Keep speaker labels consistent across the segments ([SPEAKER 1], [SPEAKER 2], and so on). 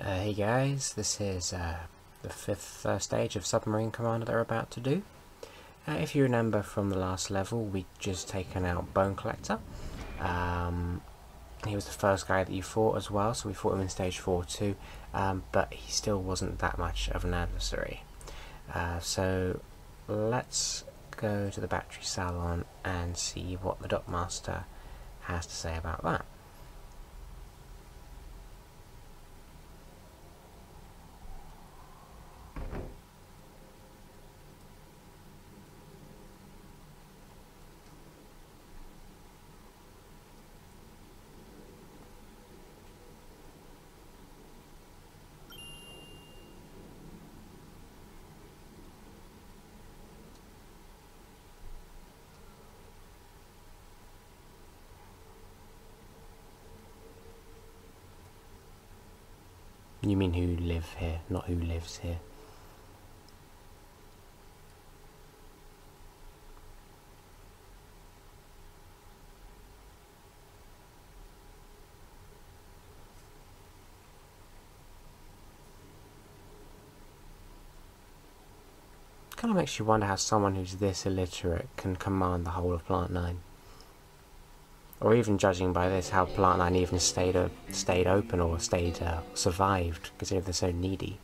[SPEAKER 1] Hey guys, this is the fifth stage of Submarine Commander that we're about to do. If you remember from the last level, we'd just taken out Bone Collector. He was the first guy that you fought as well, so we fought him in stage 4 too, but he still wasn't that much of an adversary. So let's go to the battery salon and see what the Dockmaster has to say about that. You mean who live here, not who lives here. Kind of makes you wonder how someone who's this illiterate can command the whole of Plant 9. Or even judging by this, how Plant 9 even stayed open or survived, considering they're so needy.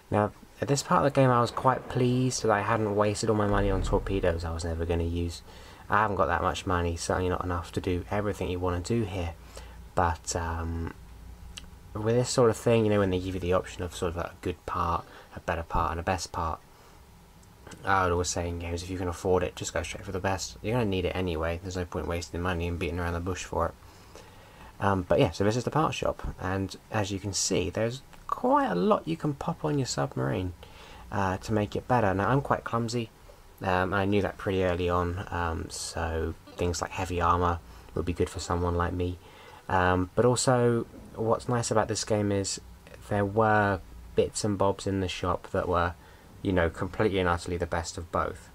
[SPEAKER 1] Now, at this part of the game I was quite pleased that I hadn't wasted all my money on torpedoes I was never going to use. I haven't got that much money, certainly not enough to do everything you want to do here. But with this sort of thing, you know, when they give you the option of sort of a good part, a better part and a best part, I would always say in games, if you can afford it, just go straight for the best. You're going to need it anyway, there's no point wasting money and beating around the bush for it. But yeah, so this is the part shop, and as you can see, there's quite a lot you can pop on your submarine to make it better. Now, I'm quite clumsy, and I knew that pretty early on, so things like heavy armour would be good for someone like me. But also, what's nice about this game is there were bits and bobs in the shop that were, you know, completely and utterly the best of both.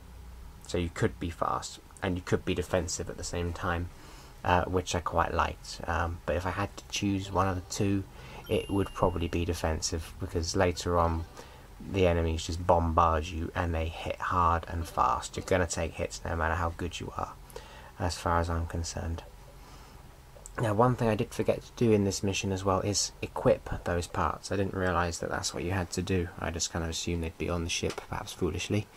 [SPEAKER 1] So you could be fast and you could be defensive at the same time, which I quite liked. But if I had to choose one of the two, it would probably be defensive, because later on the enemies just bombard you and they hit hard and fast. You're going to take hits no matter how good you are, as far as I'm concerned. Now, one thing I did forget to do in this mission as well is equip those parts. I didn't realise that that's what you had to do. I just kind of assumed they'd be on the ship, perhaps foolishly.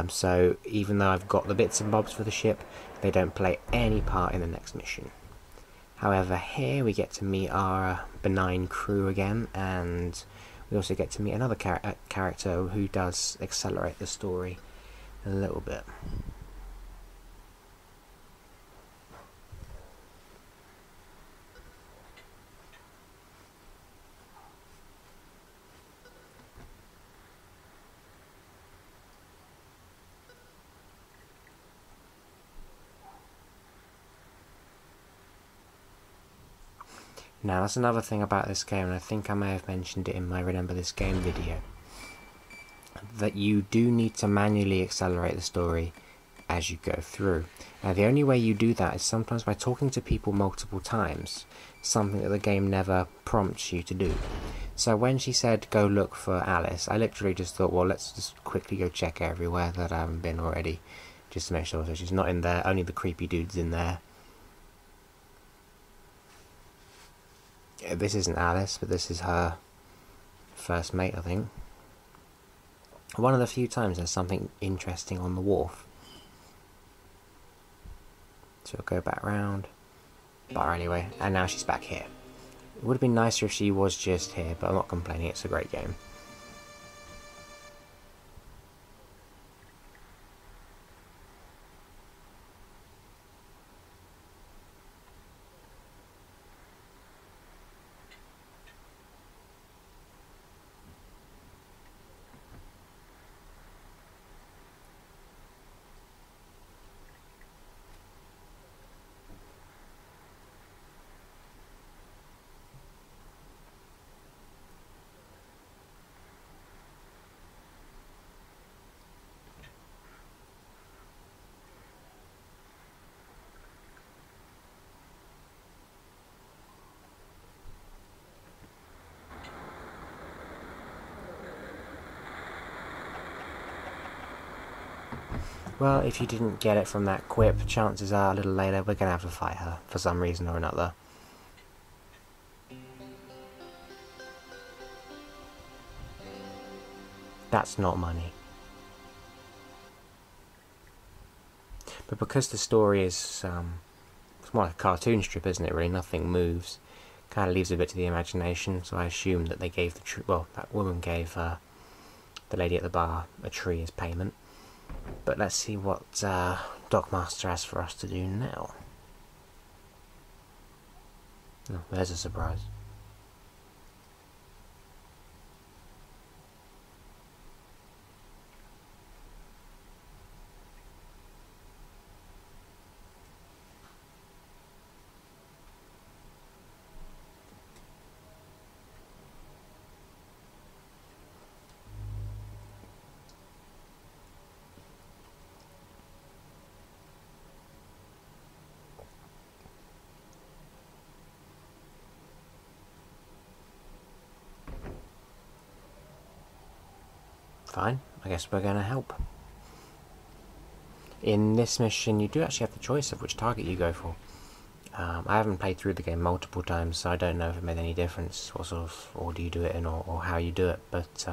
[SPEAKER 1] So even though I've got the bits and bobs for the ship, they don't play any part in the next mission. However, here we get to meet our benign crew again, and we also get to meet another character who does accelerate the story a little bit. Now, that's another thing about this game, and I think I may have mentioned it in my Remember This Game video, that you do need to manually accelerate the story as you go through. Now, the only way you do that is sometimes by talking to people multiple times, something that the game never prompts you to do. So when she said go look for Alice, I literally just thought, well, let's just quickly go check everywhere that I haven't been already, just to make sure that she's not in there, only the creepy dude's in there. This isn't Alice, but this is her first mate, I think. One of the few times there's something interesting on the wharf. So we'll go back round. But anyway, and now she's back here. It would have been nicer if she was just here, but I'm not complaining, it's a great game. Well, if you didn't get it from that quip, chances are a little later we're going to have to fight her for some reason or another. That's not money. But because the story is, it's more like a cartoon strip, isn't it, really? Nothing moves. Kind of leaves a bit to the imagination, so I assume that they gave that woman gave the lady at the bar a tree as payment. But let's see what Dockmaster has for us to do now. Oh, there's a surprise. Fine, I guess we're going to help. In this mission, you do actually have the choice of which target you go for. I haven't played through the game multiple times, so I don't know if it made any difference what sort of order you do it in or how you do it, but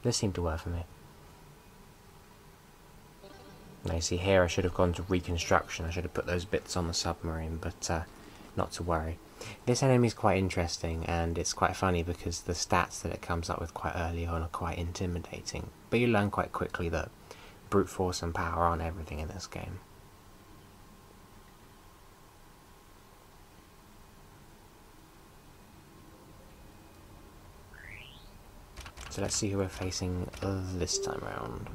[SPEAKER 1] this seemed to work for me. Now you see here I should have gone to reconstruction, I should have put those bits on the submarine, but not to worry. This enemy is quite interesting, and it's quite funny because the stats that it comes up with quite early on are quite intimidating, but you learn quite quickly that brute force and power aren't everything in this game. So let's see who we're facing this time around.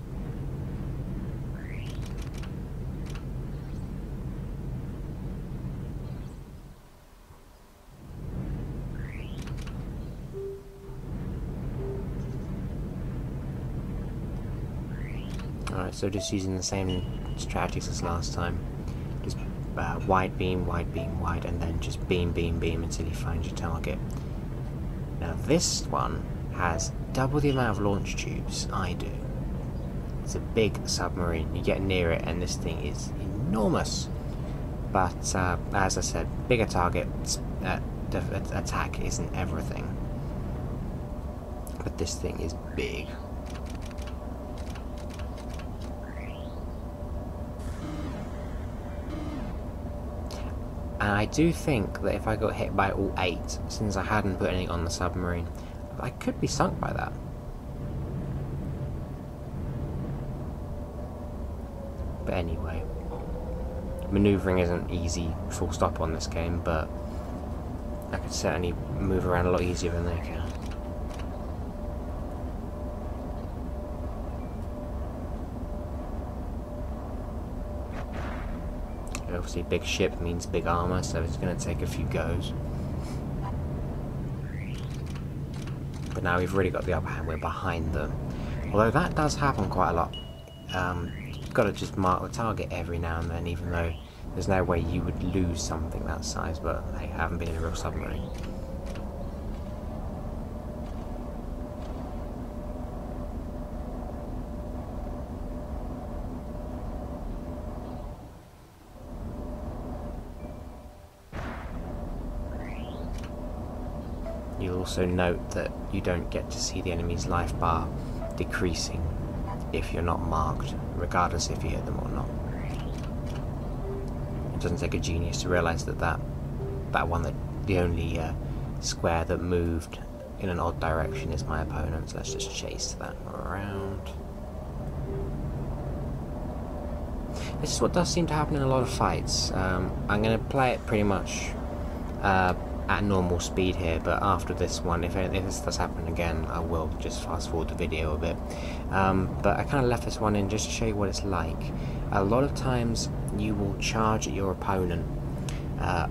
[SPEAKER 1] Alright, so just using the same strategies as last time. Just wide beam, wide, and then just beam, beam, beam until you find your target. Now this one has double the amount of launch tubes I do. It's a big submarine. You get near it and this thing is enormous. But as I said, bigger target, attack isn't everything. But this thing is big. And I do think that if I got hit by all 8, since I hadn't put anything on the submarine, I could be sunk by that. But anyway, manoeuvring isn't easy full stop on this game, but I could certainly move around a lot easier than they can. Obviously big ship means big armour, so it's going to take a few goes. But now we've really got the upper hand, we're behind them. Although that does happen quite a lot. You've got to just mark the target every now and then, even though there's no way you would lose something that size, but hey, I haven't been in a real submarine. You'll also note that you don't get to see the enemy's life bar decreasing if you're not marked, regardless if you hit them or not. It doesn't take a genius to realise that the only square that moved in an odd direction is my opponent, so let's just chase that around. This is what does seem to happen in a lot of fights. I'm going to play it pretty much at normal speed here, but after this one, if this does happen again, I will just fast forward the video a bit. But I kind of left this one in just to show you what it's like. A lot of times you will charge at your opponent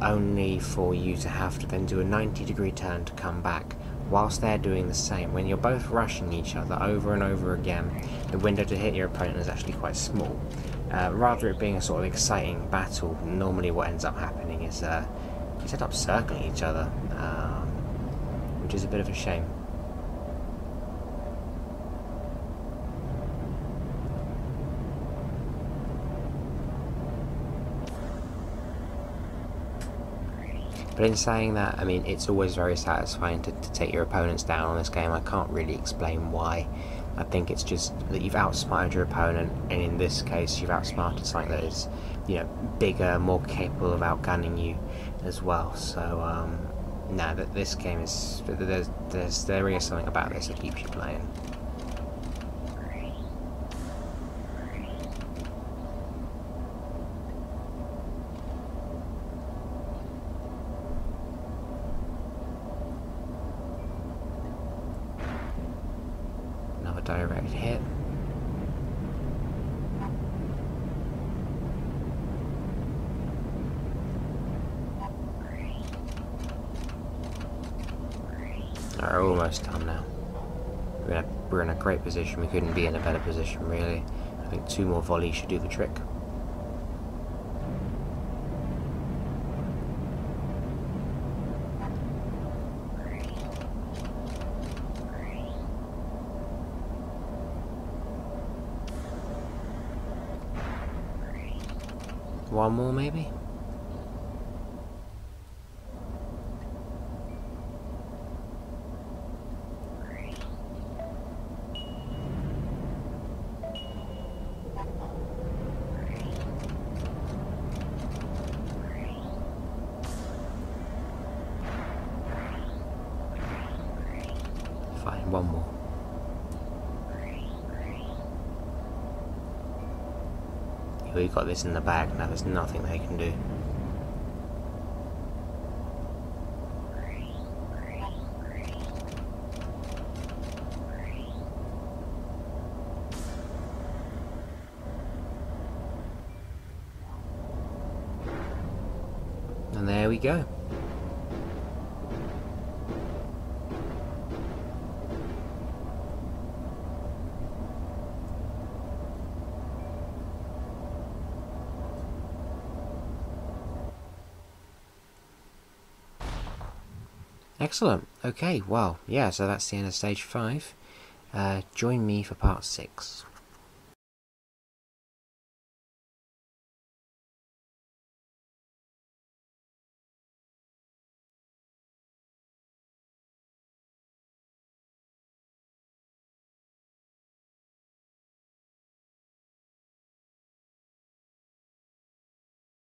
[SPEAKER 1] only for you to have to then do a 90-degree turn to come back, whilst they're doing the same. When you're both rushing each other over and over again, the window to hit your opponent is actually quite small. Rather it being a sort of exciting battle, normally what ends up happening is you end up circling each other, which is a bit of a shame. But in saying that, I mean, it's always very satisfying to take your opponents down on this game. I can't really explain why. I think it's just that you've outsmarted your opponent, and in this case you've outsmarted something that is, you know, bigger, more capable of outgunning you as well. So no, that this game is, there is something about this that keeps you playing. Another direct hit. We're almost done now. We're in a great position. We couldn't be in a better position, really. I think 2 more volleys should do the trick. One more, maybe? Fine, one more. We got this in the bag now, there's nothing they can do. And there we go. Excellent. Okay, well, yeah, so that's the end of stage 5. Join me for part 6.